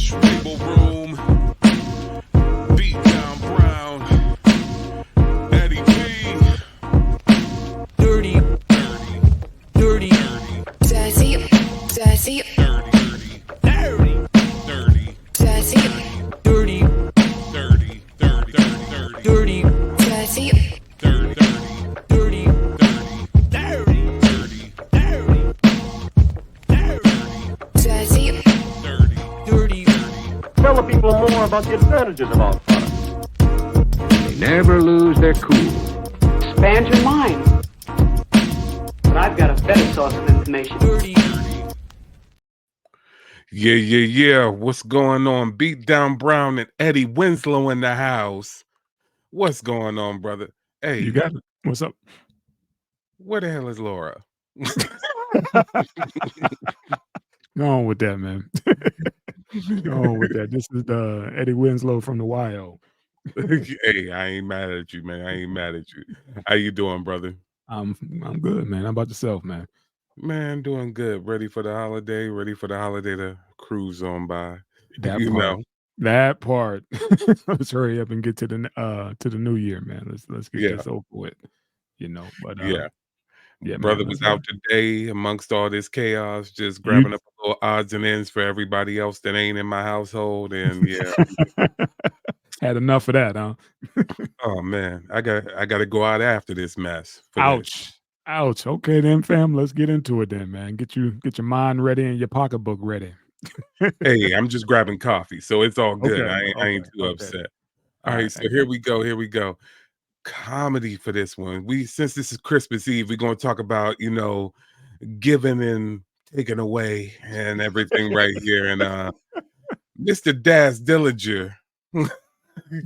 Stable room. Beat down Brown. Eddie B. Dirty, dirty, Dirty, dirty, Dirty, dirty, dirty, dirty, dirty, dirty, dirty, dirty, dirty, dirty, dirty, dirty, dirty, dirty, dirty, dirty, dirty, dirty. dirty. Tell the people more about the advantages of our product. They never lose their cool. Expand your mind. But I've got a better source of information. Dirty. Yeah. What's going on? Beat down Brown and Eddie Winslow in the house. What's going on, brother? Hey, You got it. What's up? where the hell is Laura? Go on with that, man. Go on with that. This is Eddie Winslow from the YO. Hey, I ain't mad at you, man. I ain't mad at you. How you doing, brother? I'm good, man. How about yourself, man? Man, doing good. Ready for the holiday. Ready for the holiday to cruise on by. That You part. know. That part. Let's hurry up and get to the new year, man. Let's get Yeah. this over with. But Yeah. yeah, Brother man. was out today amongst all this chaos, just grabbing up a little odds and ends for everybody else that ain't in my household. And yeah, Had enough of that, huh? oh man, I gotta go out after this mess. for this. Ouch. Okay, then, fam. Let's get into it, then, man. Get your mind ready and your pocketbook ready. Hey, I'm just grabbing coffee, so it's all good. Okay, I ain't too okay. upset. All All right, right, so here we go. Comedy for this one. Since this is Christmas Eve, we're gonna talk about, giving and taking away and everything right here. And Mr. Daz Dillinger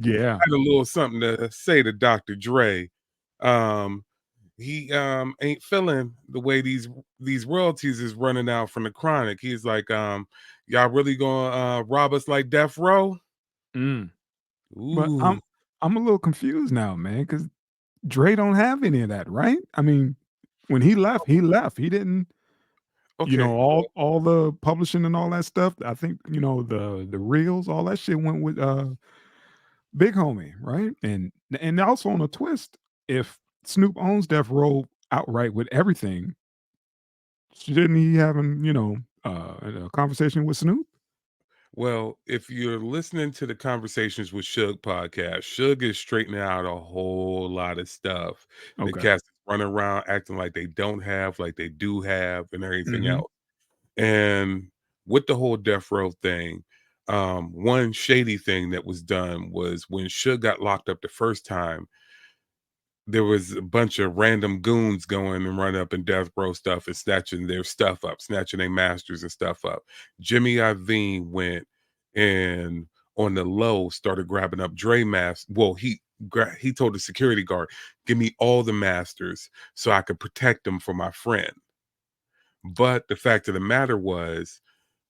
Yeah. had a little something to say to Dr. Dre. He ain't feeling the way these royalties is running out from the Chronic. He's like, y'all really gonna rob us like Death Row? Mm. But Ooh. I'm a little confused now, man, because Dre don't have any of that, right? I mean, when he left, he left. He didn't, Okay. all the publishing and all that stuff. I think, the reels, all that shit went with Big Homie, right? And also on a twist, if Snoop owns Death Row outright with everything, shouldn't he having, a conversation with Snoop? Well, if you're listening to the Conversations with Suge podcast, Suge is straightening out a whole lot of stuff. The Okay. cats run around acting like they don't have, like they do have, and everything Mhm. else. And with the whole Death Row thing, one shady thing that was done was when Suge got locked up the first time, there was a bunch of random goons going and run up and Death Row stuff and snatching their stuff up, snatching their masters and stuff up. Jimmy Iovine went and on the low started grabbing up Dre masks. Well, he told the security guard, "Give me all the masters so I could protect them for my friend." But the fact of the matter was,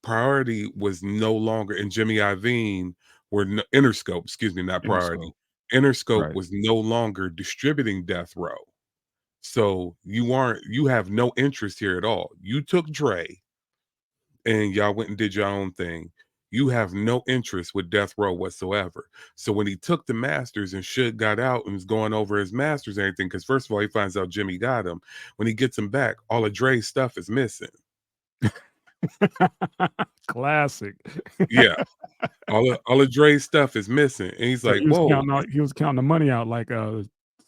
priority was no longer, and Jimmy Iovine Interscope, excuse me, not priority. Interscope Right. was no longer distributing Death Row. So you have no interest here at all. You took Dre and y'all went and did your own thing. You have no interest with Death Row whatsoever. So when he took the masters and Suge got out and was going over his masters and everything, because first of all, he finds out Jimmy got him. When he gets him back, all of Dre's stuff is missing. Classic. Yeah. All of Dre's stuff is missing. And he's So like, whoa. he was counting the money out like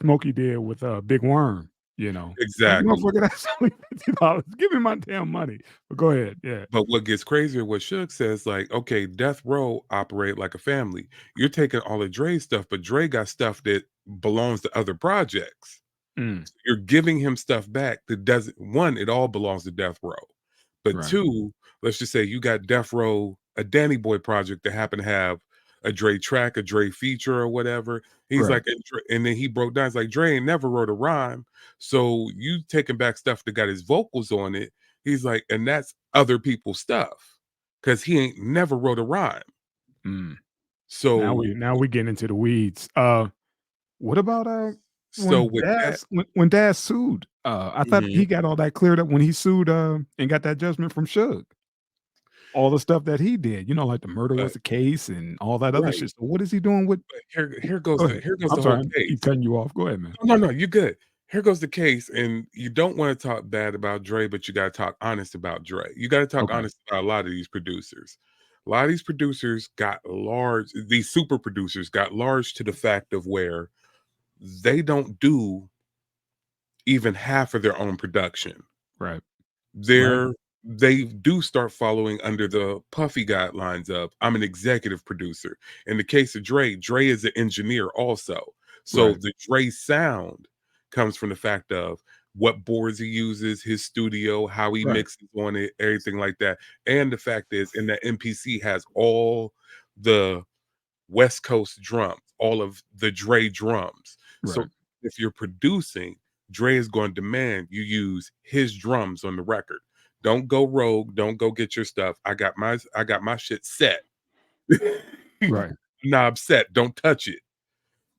Smokey did with Big Worm, Like, Exactly. motherfucker, that's only $50. Give me my damn money. But go ahead. Yeah. But what gets crazier, what Suge says, like, okay, Death Row operate like a family. You're taking all of Dre's stuff, but Dre got stuff that belongs to other projects. Mm, You're giving him stuff back that doesn't, one, it all belongs to Death Row. But right. two, let's just say you got Death Row, a Danny Boy project that happened to have a Dre track, a Dre feature or whatever. He's Right. like, and then he broke down, he's like, Dre ain't never wrote a rhyme. So you taking back stuff that got his vocals on it. He's like, and that's other people's stuff. Cause he ain't never wrote a rhyme. Mm. So Now we getting into the weeds. What about so with that, when Daz sued? I thought Mhm. he got all that cleared up when he sued and got that judgment from Suge. all the stuff that he did, like the murder was But the case and all that other right. shit. So what is he doing with But here goes Go the ahead. here goes I'm the whole sorry, I keep case. cutting you off. Go ahead, man. No, no, you good. Here goes the case, and you don't want to talk bad about Dre, but you gotta talk honest about Dre. You gotta talk Okay. honest about a lot of these producers. A lot of these producers got large, these super producers got large to the fact of where they don't do even half of their own production. Right. Right. They do start following under the Puffy guidelines of I'm an executive producer. In the case of Dre, Dre is an engineer also. So Right. the Dre sound comes from the fact of what boards he uses, his studio, how he Right. mixes on it, everything like that. And the fact is, in that MPC has all the West Coast drums, all of the Dre drums. So Right. if you're producing, Dre is going to demand you use his drums on the record. Don't go rogue. Don't go get your stuff. I got my shit set. Right. Knob set. Don't touch it.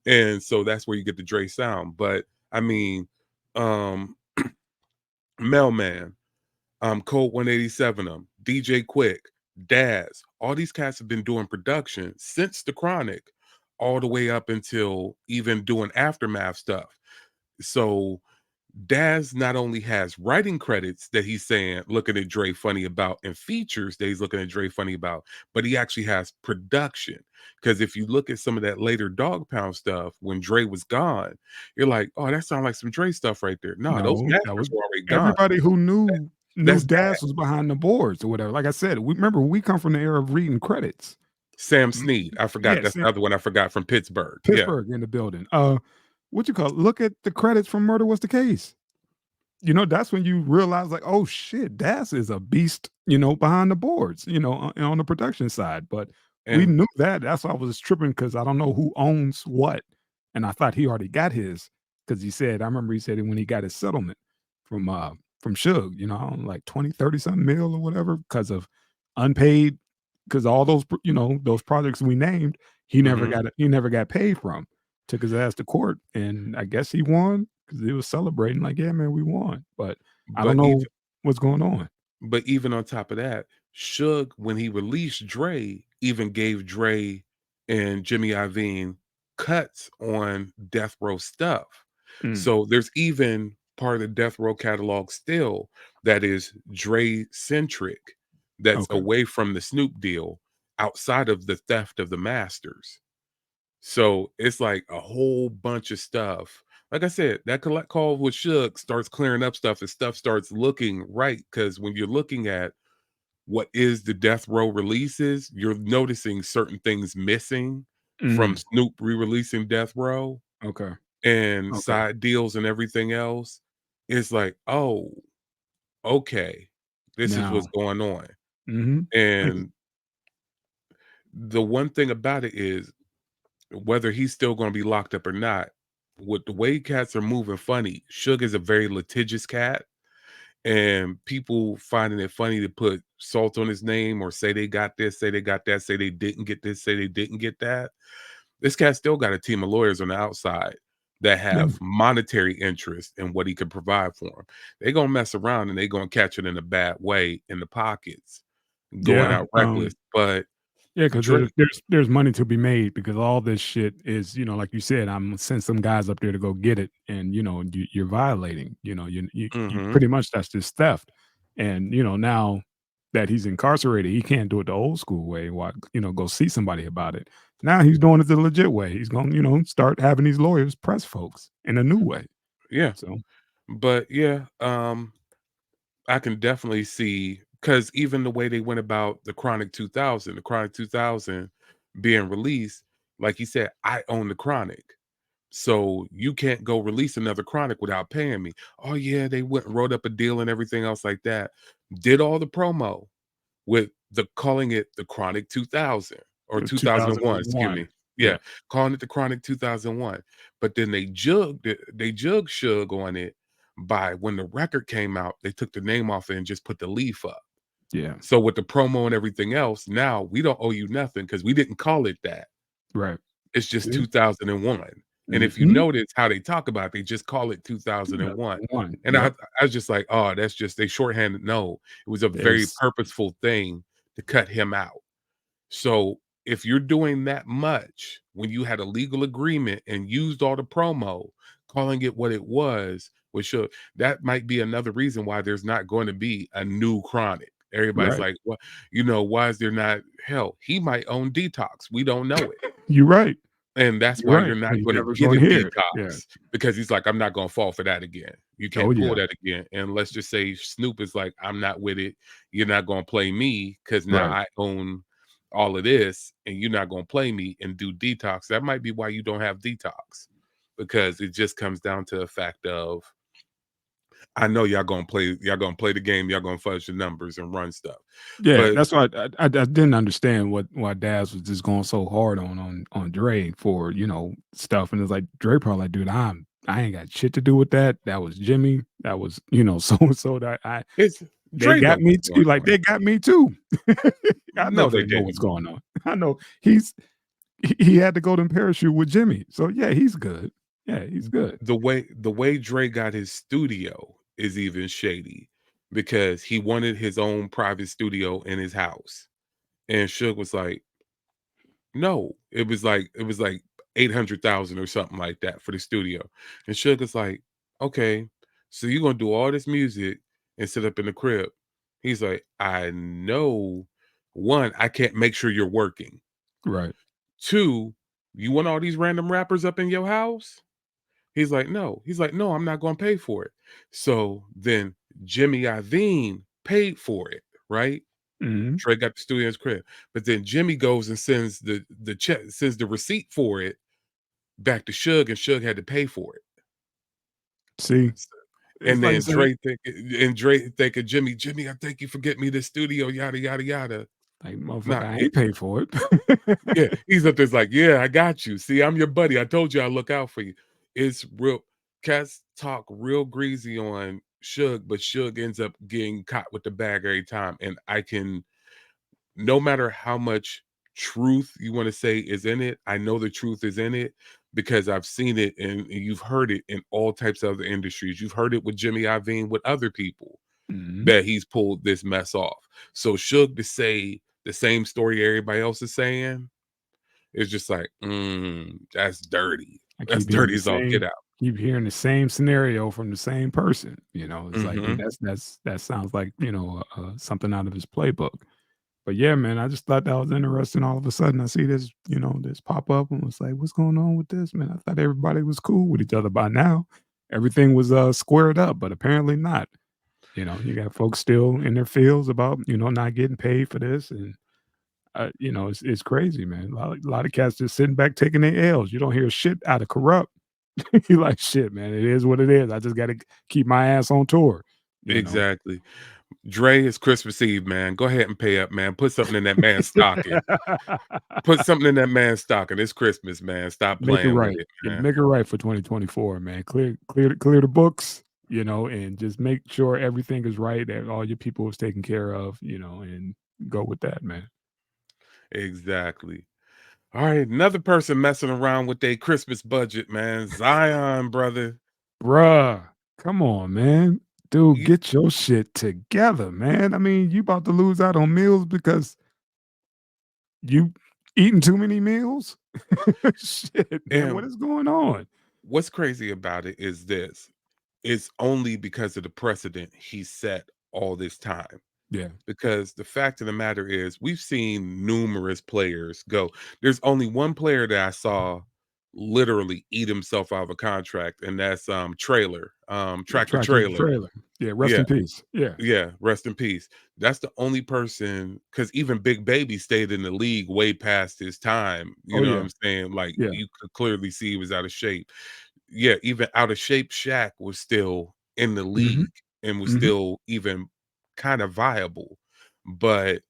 And so that's where you get the Dre sound. But I mean, um, Mailman, Code 187 DJ Quick, Daz, all these cats have been doing production since the Chronic, all the way up until even doing aftermath stuff. So Daz not only has writing credits that he's saying looking at Dre funny about and features that he's looking at Dre funny about, but he actually has production. Because if you look at some of that later Dog Pound stuff when Dre was gone, you're like, oh, that sounds like some Dre stuff right there. No, those No, that masters was were already gone. everybody who knew That's Daz was behind the boards or whatever. Like I said, we come from the era of reading credits. Sam Mm, Snead. I forgot. yeah, That's the other one I forgot from Pittsburgh. Yeah. Pittsburgh in the building. What you call it? Look at the credits from Murder Was the Case. That's when you realize, like, oh shit, Daz is a beast, behind the boards, on the production side. But we And knew that. That's why I was tripping because I don't know who owns what. And I thought he already got his because I remember he said it when he got his settlement from Suge, like 20, 30 something mil or whatever, because of unpaid, because all those, those projects we named, mhm. he never got paid from. Took his ass to court, and I guess he won because he was celebrating like, yeah, man, we won. But I don't But know even what's going on. but even on top of that, Suge, when he released Dre, even gave Dre and Jimmy Iovine cuts on Death Row stuff. Mm, So there's even part of the Death Row catalog still that is Dre centric, that's okay. away from the Snoop deal, outside of the theft of the masters. So it's like a whole bunch of stuff. Like I said, that collect call with Shook starts clearing up stuff and stuff starts looking right. Cause when you're looking at what is the death row releases, you're noticing certain things missing from Mm, Snoop re-releasing Death Row okay. and Okay. side deals and everything else. It's like, oh, okay, this is what's Now, going on. hmm And the one thing about it is whether he's still going to be locked up or not, with the way cats are moving funny, Suge is a very litigious cat, and people finding it funny to put salt on his name or say they got this, say they got that, say they didn't get this, say they didn't get that. This cat still got a team of lawyers on the outside that yeah, have monetary interest in what he could provide for them. They're gonna mess around and they're gonna catch it in a bad way in the pockets, going yeah. out reckless. But Yeah, because Drake, there's money to be made because all this shit is, like you said, I'm gonna send some guys up there to go get it, and you're violating. You mhm, pretty much that's just theft. And now that he's incarcerated, he can't do it the old school way. Go see somebody about it. Now he's doing it the legit way. He's going, to start having these lawyers press folks in a new way. yeah. So But yeah, I can definitely see because even the way they went about the Chronic 2000 being released, like you said, I own the Chronic. So you can't go release another Chronic without paying me. Oh yeah, they went and wrote up a deal and everything else like that. Did all the promo with the calling it the Chronic 2000 or 2001, excuse 2001. me. Yeah, Yeah. calling it the Chronic 2001. But then they jugged Suge on it by when the record came out, they took the name off it and just put the leaf up. Yeah. So with the promo and everything else, now we don't owe you nothing because we didn't call it that. Right. It's just Yeah. 2001. And if you Mhm. notice how they talk about it, they just call it 2001. 2001. And I Yep. I was just like, "Oh, that's just they shorthanded." No, it was a very There's purposeful thing to cut him out. So if you're doing that much when you had a legal agreement and used all the promo, calling it what it was, which that might be another reason why there's not going to be a new Chronic. Everybody's Right. like, well, why is there not? Hell, he might own Detox. We don't know it. You're right. And that's You're why right. you're not And you're going to never get going a to hear it. Yeah. Detox, because he's like, I'm not going to fall for that again. You Oh can't pull yeah. that again. And let's just say Snoop is like, I'm not with it. You're not going to play me because now Right. I own all of this and you're not going to play me and do Detox. That might be why you don't have Detox, because it just comes down to the fact of, I know y'all gonna play the game, y'all gonna fudge the numbers and run stuff. Yeah, But that's why I didn't understand why Daz was just going so hard on Dre for, stuff, and it's like Dre probably like, dude, I ain't got shit to do with that. That was Jimmy. That was, so and so that it's they Dre got don't know me what's too. going Like on. they got me too. I know No, they they know what's didn't. going on. I know he had to go to parachute with Jimmy. So yeah, he's good. Yeah, he's good. The way Dre got his studio is even shady, because he wanted his own private studio in his house. And Suge was like, no. It was like 800,000 or something like that for the studio. And Suge was like, okay, so you're gonna do all this music and sit up in the crib. He's like, I know, one, I can't make sure you're working. Right. Two, you want all these random rappers up in your house? He's like, no. He's like, no, I'm not going to pay for it. So then Jimmy Iovine paid for it, right? Hmm. Trey got the studio in his crib, but then Jimmy goes and sends the check, sends the receipt for it back to Suge, and Suge had to pay for it. See, it's And like I then said, Dre thinking, Jimmy, I think you forget me the studio, yada yada yada. like motherfucker, Nah, I ain't paid for yeah, it. he's up there's like, yeah, I got you. See, I'm your buddy. I told you I look out for you. It's real. Cats talk real greasy on Suge, but Suge ends up getting caught with the bag every time. And I can, no matter how much truth you want to say is in it, I know the truth is in it because I've seen it, and you've heard it in all types of other industries. You've heard it with Jimmy Iovine, with other people, Mhm. that he's pulled this mess off. So Suge to say the same story everybody else is saying, it's just like, that's dirty. I That's dirty as all get out. keep hearing the same scenario from the same person. It's like, dude, Mhm. that sounds like something out of his playbook. But yeah, man, I just thought that was interesting. All of a sudden, I see this, this pop up, and was like, what's going on with this, man? I thought everybody was cool with each other by now. Everything was squared up, but apparently not. You got folks still in their fields about not getting paid for this, and it's crazy, man. A lot of cats just sitting back taking their L's. You don't hear shit out of Corrupt. You like, shit, man. It is what it is. I just got to keep my ass on tour. You know. Exactly. Dre, is Christmas Eve, man. Go ahead and pay up, man. Put something in that man's stocking. Put something in that man's stocking. It's Christmas, man. Stop Make it playing with right. it, Yeah, man. make it right for 2024, man. Clear the books, and just make sure everything is right, that all your people is taken care of, and go with that, man. Exactly. All right, another person messing around with their Christmas budget, man. Zion, brother. Bruh, come on, man. Dude, You, get your shit together, man. I mean, you about to lose out on meals because you eating too many meals? Shit, man, what and is going on? what's crazy about it is this. It's only because of the precedent he set all this time. Yeah, Because the fact of the matter is, we've seen numerous players go. There's only one player that I saw literally eat himself out of a contract, and that's Tractor Tractor Trailer. Trailer. Yeah, rest Yeah, in peace. Yeah. yeah, rest in peace. That's the only person, because even Big Baby stayed in the league way past his time. You Oh know what yeah. I'm saying? Like, Yeah. you could clearly see he was out of shape. Yeah, even out of shape Shaq was still in the Mhm. league and was Mhm. still even kind of viable. But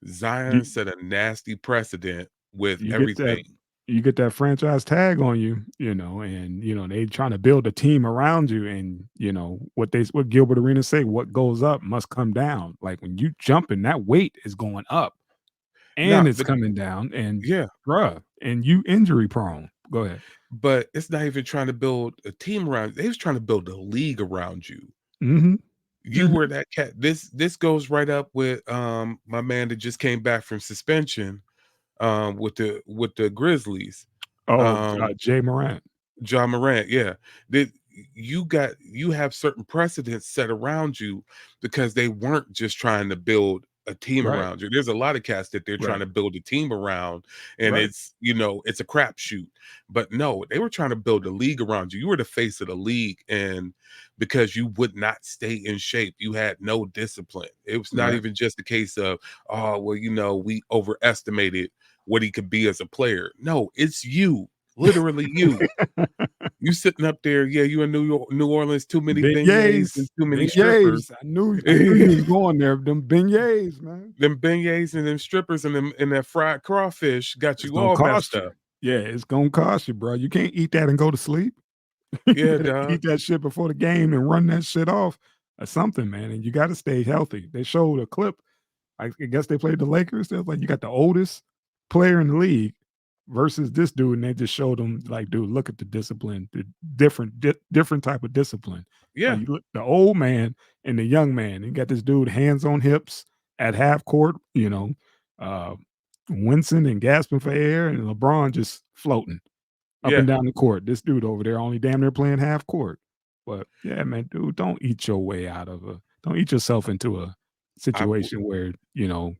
Zion You set a nasty precedent with you get that everything. you get that franchise tag on you, and they trying to build a team around you, and what Gilbert Arenas say, what goes up must come down. Like when you jumping, that weight is going up and Now, it's coming down, and yeah, bruh, and you injury prone. Go ahead. but it's not even trying to build a team around. They was trying to build a league around you. Mhm. You were that cat. This goes right up with my man that just came back from suspension with the Grizzlies. Oh, Um Jay Morant. John Morant, yeah. That you have certain precedents set around you because they weren't just trying to build a team Right, around you. There's a lot of cats that they're trying right, to build a team around, and right. it's a crapshoot. But no, they were trying to build a league around you. You were the face of the league, and because you would not stay in shape, you had no discipline. It was not Right. even just a case of, oh, well, we overestimated what he could be as a player. No, it's you, literally you. You sitting up there, yeah, you in New Orleans, too many beignets and Beignets, too many strippers. beignets. I knew you was going there. Them beignets, man. Them beignets and them strippers and them and that fried crawfish got It's you gonna all cost messed you. up. Yeah, it's gonna cost you, bro. You can't eat that and go to sleep. You Yeah, better dog. eat that shit before the game and run that shit off or something, man. And you got to stay healthy. They showed a clip. I guess they played the Lakers. They're like, you got the oldest player in the league versus this dude, and they just showed them like, dude, look at the discipline, the different type of discipline. Like Yeah, you look the old man and the young man. You got this dude hands on hips at half court, uh wincing and gasping for air, and LeBron just floating up and yeah. down the court. This dude over there only damn near playing half court. But yeah, man, dude, don't eat yourself into a I w situation where, you gonna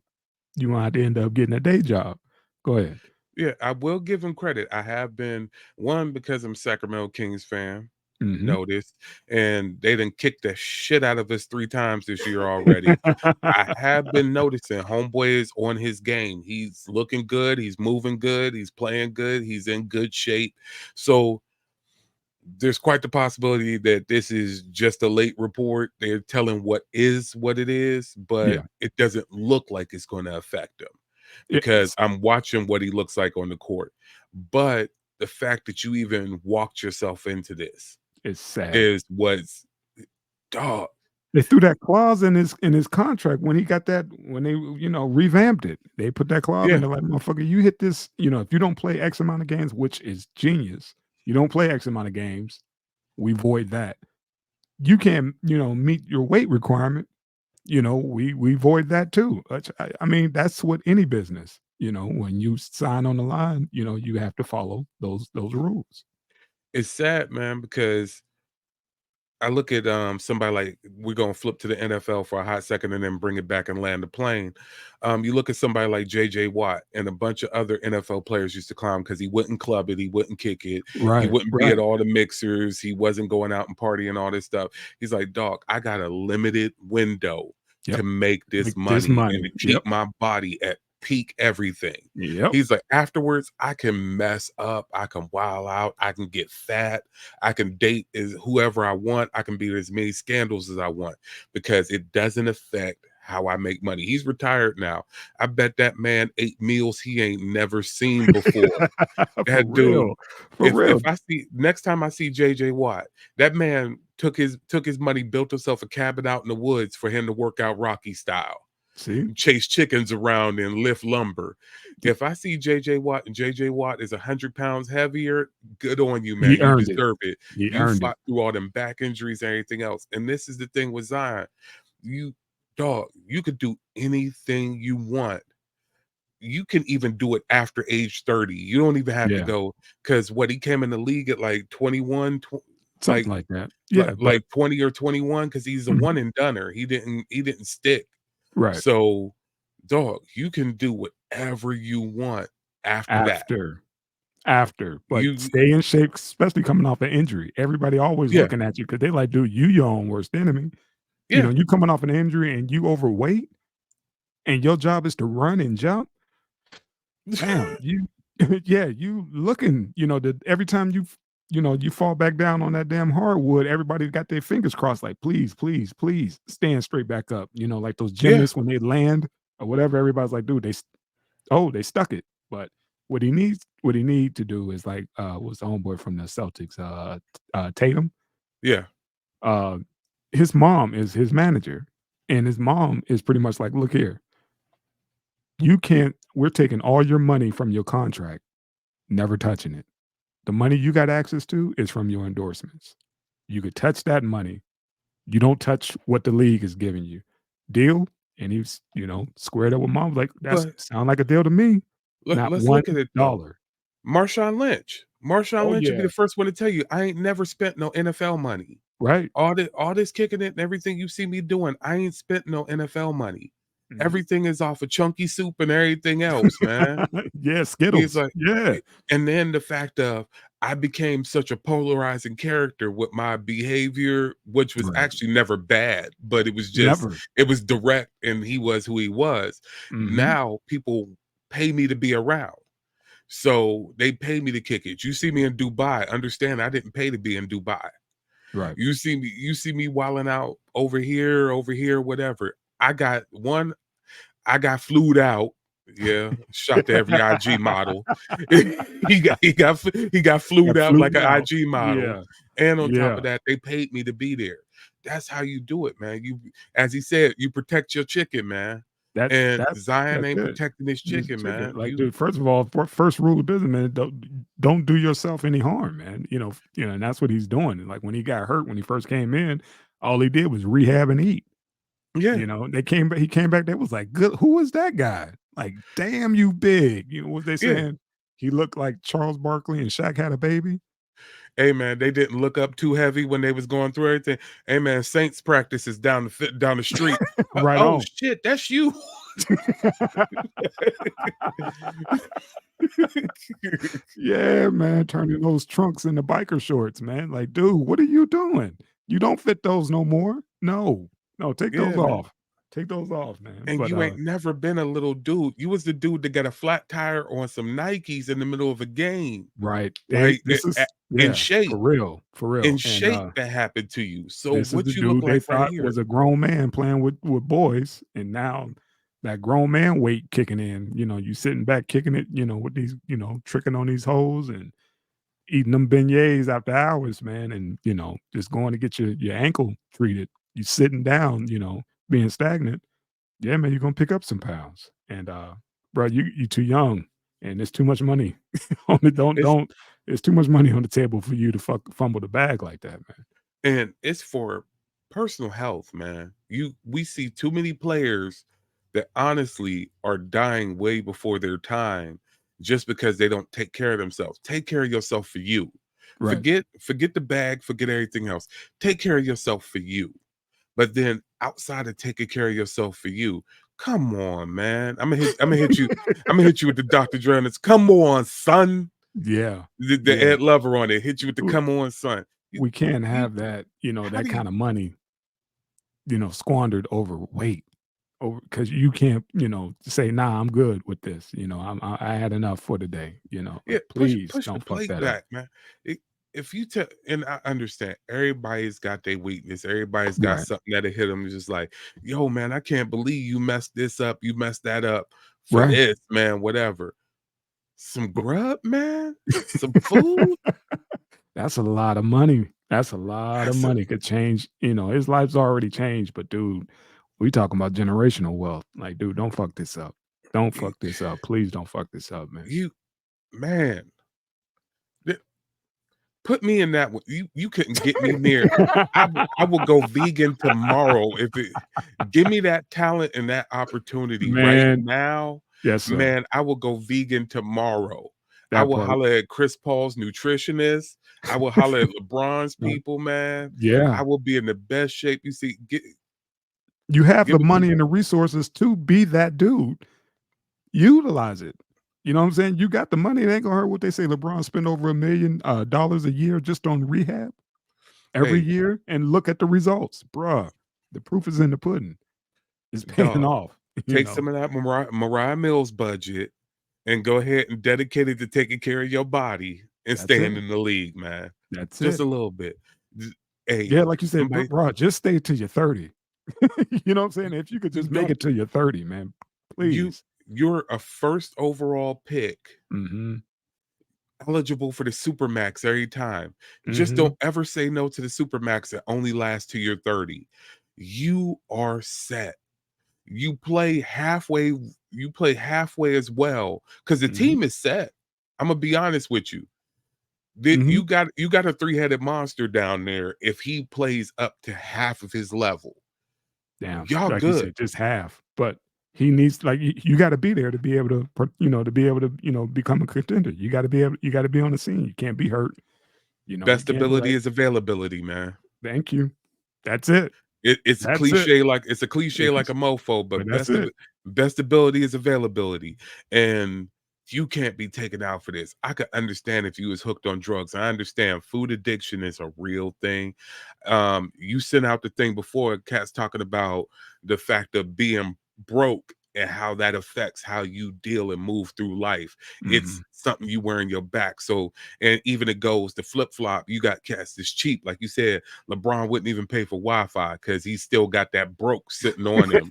have to end up getting a day job. Go ahead. yeah, I will give him credit. I have been one because I'm a Sacramento Kings fan, Mhm. noticed, and they done kicked the shit out of us 3 times this year already. I have been noticing homeboy is on his game. He's looking good, he's moving good, he's playing good, he's in good shape. So there's quite the possibility that this is just a late report. They're telling what it is, but Yeah. it doesn't look like it's going to affect him because It's I'm watching what he looks like on the court. But the fact that you even walked yourself into this it's sad. is what's dog. They threw that clause in his contract when he got that when they, revamped it. They put that clause in Yeah, there like, "Motherfucker, you hit this, if you don't play X amount of games," which is genius. You don't play X amount of games, we void that. You can't, meet your weight requirement, we void that too. I mean, that's what any business, when you sign on the line, you have to follow those rules. it's sad, man, because I look at somebody like we're gonna flip to the NFL for a hot second and then bring it back and land the plane. You look at somebody like JJ Watt and a bunch of other NFL players used to clown because he wouldn't club it, he wouldn't kick it, he Right, wouldn't be right. at all the mixers, he wasn't going out and partying and all this stuff. He's like, dog, I got a limited window Yep. to make this Make this money and money. to Yep. keep my body at peak everything. Yep. He's like, afterwards, I can mess up, I can wild out, I can get fat, I can date as whoever I want, I can be as many scandals as I want because it doesn't affect how I make money. He's retired now. I bet that man ate meals he ain't never seen before. For That dude, real. For real. if I see next time I see JJ Watt, that man took his money, built himself a cabin out in the woods for him to work out Rocky style, See? chase chickens around and lift lumber. If I see JJ Watt and JJ Watt is 100 pounds heavier, good on you, man. He You earned it. deserve it. He You earned it. fought through all them back injuries and everything else. And this is the thing with Zion. You dog, you could do anything you want. You can even do it after age 30. You don't even have to Yeah. go because what he came in the league at like 21, like Something like that. Yeah, but 20 or 21 because he's a mhm, one and doneer. He didn't stick. right. So, dog, you can do whatever you want after that. But You stay in shape, especially coming off an injury. Everybody always yeah, looking at you because they like, "Dude, you your own worst enemy." yeah, You coming off an injury and you overweight and your job is to run and jump. Damn, you yeah, you looking, every time you fall back down on that damn hardwood, everybody got their fingers crossed, like, please, please, please stand straight back up. Like those yeah, gymnasts when they land or whatever, everybody's like, dude, they stuck it. But what he need to do is like what's the homeboy from the Celtics, Tatum. yeah, Uh his mom is his manager, and his mom is pretty much like, look here, we're taking all your money from your contract, never touching it. The money you got access to is from your endorsements. You could touch that money, You don't touch what the league is giving you. Deal? And he's, squared up with mom. Like, that's But sound like a deal to me. Not let's look at it though. $1. Marshawn Lynch. Marshawn Oh Lynch would be yeah. the first one to tell you, I ain't never spent no NFL money. Right. All this kicking it and everything you see me doing, I ain't spent no NFL money. Mhm. Everything is off of chunky soup and everything else, man. Yeah, He's Skittles. like, Yeah. and then the fact of I became such a polarizing character with my behavior, which was Right. actually never bad, but it was just Never. it was direct and he was who he was. Mhm. Now people pay me to be around. So they pay me to kick it. You see me in Dubai, understand I didn't pay to be in Dubai. Right. You see me wilding out over here, whatever. I got flued out. Yeah, shout to every IG model. he got flued Got out like fluted an out. IG model. Yeah. And on top Yeah. of that, they paid me to be there. That's how you do it, man. You, as he said, you protect your chicken, man. That's And that's Zion that's ain't it. protecting his Just chicken, man. Like, You dude, first of all, first rule of business, man, don't do yourself any harm, man. And that's what he's doing. Like when he got hurt when he first came in, all he did was rehab and eat. yeah. They came back, he came back, they was like, good, who is that guy? Like, damn, you big. You know what they Yeah. saying? He looked like Charles Barkley and Shaq had a baby. Hey man, they didn't look up too heavy when they was going through everything. Hey man, Saints practice is down the street. Right Oh on. shit, that's you. Yeah, man, turning those trunks into biker shorts, man. Like, dude, what are you doing? You don't fit those no more. No, take those Yeah, man. off. Take those off, man. And But you ain't never been a little dude. You was the dude that got a flat tire on some Nikes in the middle of a game. right, Like this is in yeah, shape. for real. In And shape that happened to you. So this is the what you look dude they like right thought here? was a grown man playing with boys, and now that grown man weight kicking in. You sitting back kicking it. With these, tricking on these hoes and eating them beignets after hours, man, and just going to get your ankle treated. You sitting down, being stagnant. Yeah, man, you're gonna pick up some pounds. And bro, you too young, and there's too much money on it. It's Don't. There's too much money on the table for you to fumble the bag like that, man. and it's for personal health, man. We see too many players that honestly are dying way before their time just because they don't take care of themselves. Take care of yourself for you. Right. Forget the bag, forget everything else. Take care of yourself for you. But then outside of taking care of yourself for you, come on, man. I'm gonna hit you. I'm gonna hit you with the Dr. Dre. And it's come on, son. Yeah. The Yeah. Ed Lover on it. Hit you with the W- come on, son. You, We can't you have that, how that do you kind of money, squandered over weight. Over because you can't, say, nah, I'm good with this. I had enough for today. yeah, Like, please push the don't fuck plate that up. back, man. It, if you tell and I understand everybody's got their weakness, everybody's got Right. something that'll hit them. Just like, yo, man, I can't believe you messed this up, you messed that up for Right. this, man, whatever. Some grub, man, some food. That's a lot of money. That's a lot of That's a money. Could change, his life's already changed, but dude, we talking about generational wealth. Like, dude, don't fuck this up. Don't y- fuck this up. Please don't fuck this up, man. you man. Put me in that one. You couldn't get me near. I will go vegan tomorrow if it give me that talent and that opportunity right Man, now. yes, sir. Man, I will go vegan tomorrow. I That will part. holler at Chris Paul's nutritionist. I will holler at LeBron's No. people, man. I Yeah. will be in the best shape. You see, You have give the me some. money and the resources to be that dude. Utilize it. You know what I'm saying? You got the money. It ain't gonna hurt what they say. LeBron spend over $1 million dollars a year just on rehab every Hey, year, and look at the results, bruh. The proof is in the pudding. It's paying dog, off. take some of that Mariah Mills budget and go ahead and dedicate it to taking care of your body and That's staying it. in the league, man. That's Just it. a little bit. Hey, Yeah, like you said, somebody, bro, just stay till you're 30. You know what I'm saying? If you could just make dog, it till you're 30, man, you please. you're a first overall pick, Mhm. eligible for the Supermax every time. Just Mhm. don't ever say no to the Supermax that only lasts till you're 30. You are set. You play halfway, as well because the Mhm. team is set. I'm gonna be honest with you. Mhm. You got a three-headed monster down there. If he plays up to half of his level, Damn, y'all like you good. said, just half, but he needs like you gotta be there to be able to, to be able to, become a contender. You gotta be on the scene. You can't be hurt. You Best can't be ability like, is availability, man. "Thank you." That's it. It's a That's it. cliche it's a cliche like a mofo, But but that's it. best ability is availability, and you can't be taken out for this. I could understand if you was hooked on drugs. I understand food addiction is a real thing. You sent out the thing before, cats talking about the fact of being broke and how that affects how you deal and move through life. It's Mhm. something you wear in your back. So, and even it goes the flip flop. You got cats that's cheap, like you said. LeBron wouldn't even pay for Wi-Fi because he still got that broke sitting on him.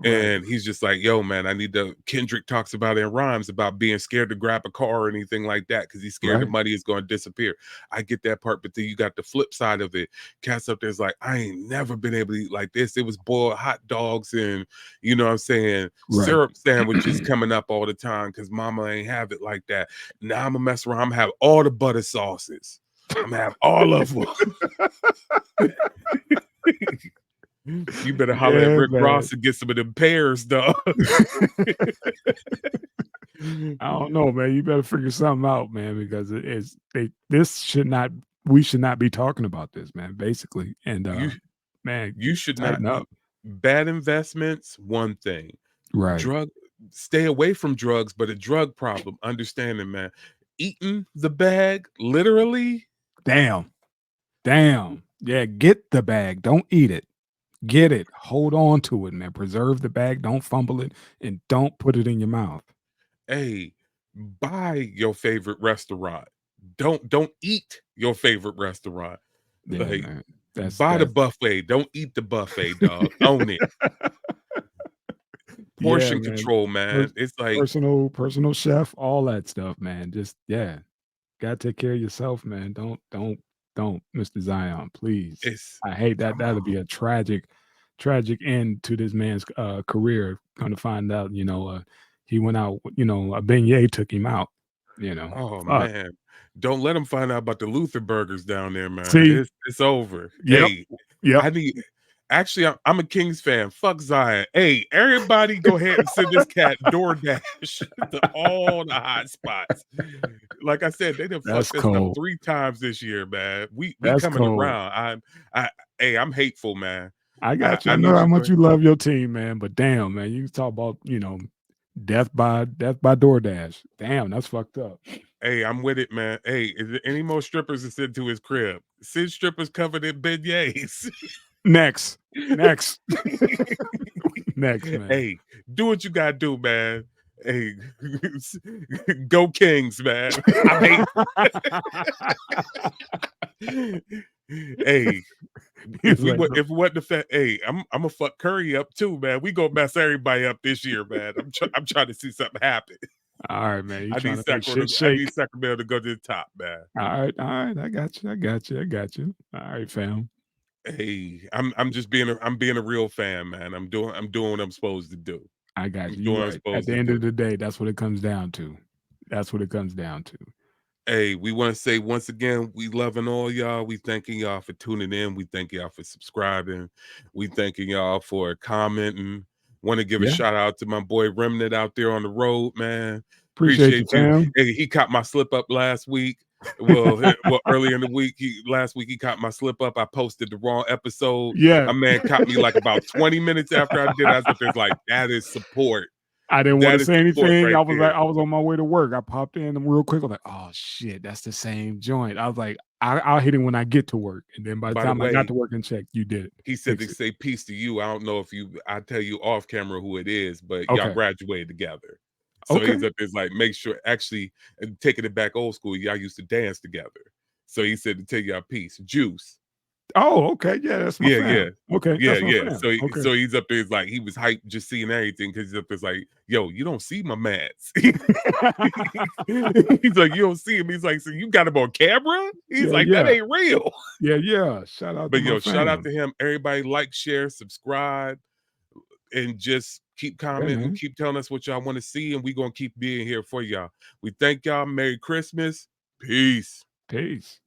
Right, And he's just like, yo, man, I need to. Kendrick talks about in rhymes about being scared to grab a car or anything like that because he's scared the right. money is going to disappear. I get that part, but then you got the flip side of it. Cats up there's like, I ain't never been able to eat like this. It was boiled hot dogs and, you know what I'm saying, Right. syrup sandwiches coming up all the time because mama ain't have it like that. Now I'm going to mess around. I'm going to have all the butter sauces. I'm going to have all of them. You better holler at Yeah, Rick man. Ross and get some of them pears, dog. I don't know, man. You better figure something out, man, because it is this should not we should not be talking about this, man, basically. And You man, you should not tighten up. bad investments, one thing. Right. Drug Stay away from drugs, but a drug problem, understanding, man. Eating the bag, literally, Damn. Damn. Yeah, get the bag. Don't eat it. Get it. Hold on to it, man. Preserve the bag. Don't fumble it and don't put it in your mouth. hey, buy your favorite restaurant. Don't eat your favorite restaurant. Yeah, Like, man. buy the That's buffet. Don't eat the buffet, dog. Own it. yeah, Portion man. control, man. It's like Personal chef, all that stuff, man. Just yeah. Gotta take care of yourself, man. Don't, Mr. Zion, please. it's I hate that. come That'll on. be a tragic end to this man's career. Gonna find out, he went out, a beignet took him out, Oh Fuck. man. Don't let them find out about the Luther burgers down there, man. See? It's over. Yep. Hey, Yep. I need actually I'm a Kings fan. Fuck Zion. Hey, everybody go ahead and send this cat DoorDash to all the hot spots. Like I said, they done That's fucked us up cold. 3 times this year, man. We That's coming cold. around. I hey, I'm hateful, man. I got you. I I know need how you to go much ahead. you love your team, man, but damn, man, you talk about, death by DoorDash. Damn, that's fucked up. Hey, I'm with it, man. Hey, is there any more strippers to send to his crib? Send strippers covered in beignets. Next. Next. Next, man. Hey, do what you gotta do, man. Hey, go Kings, man. I'm hateful. Hey, He's like, "No." if we wasn't the fact, hey, I'm gonna fuck Curry up too, man. We gonna mess everybody up this year, man. I'm trying to see something happen. All right, man. You trying to make shit I shake. need Sacramento to go to the top, man. All right. I got you. I got you. I got you. All right, fam. Hey, I'm just being a real fan, man. I'm doing what I'm supposed to do. I got I'm you. doing You what I'm right. At supposed the to end of do. the day, that's what it comes down to. That's what it comes down to. Hey, we want to say once again, we loving all y'all. We thanking y'all for tuning in. We thank y'all for subscribing. We thanking y'all for commenting. Want to give a Yeah. shout out to my boy Remnant out there on the road, man. Appreciate you, Appreciate you. fam. Hey, he caught my slip up last week. Well, earlier in the week, last week he caught my slip up. I posted the wrong episode. Yeah. My man caught me like about 20 minutes after I did. I was up there like, that is support. I didn't want to That is say support anything. right there. I was on my way to work. I popped in real quick. I was like, oh shit, that's the same joint. I was like, I'll hit it when I get to work. And then by the By the time I got way, to work and checked, you did it. he said to Fix it. say peace to you. I don't know if I tell you off camera who it is, but y'all Okay. graduated together. So Okay. he's up there like, make sure, actually, and taking it back old school, y'all used to dance together. So he said to tell y'all peace. Juice. Oh, okay. Yeah, that's my Yeah, yeah. fam. Okay, Yeah, that's my yeah. fam. So Okay. so he's up there like he was hyped just seeing everything because he's up there like, yo, you don't see my mats. He's like, you don't see him. He's like, so you got him on camera? He's Yeah, like, that yeah. ain't real. Yeah. Shout out to But my yo, shout out fam. to him. Everybody like, share, subscribe, and just keep Yeah, commenting, man. keep telling us what y'all want to see, and we're gonna keep being here for y'all. We thank y'all. Merry Christmas. Peace. Peace.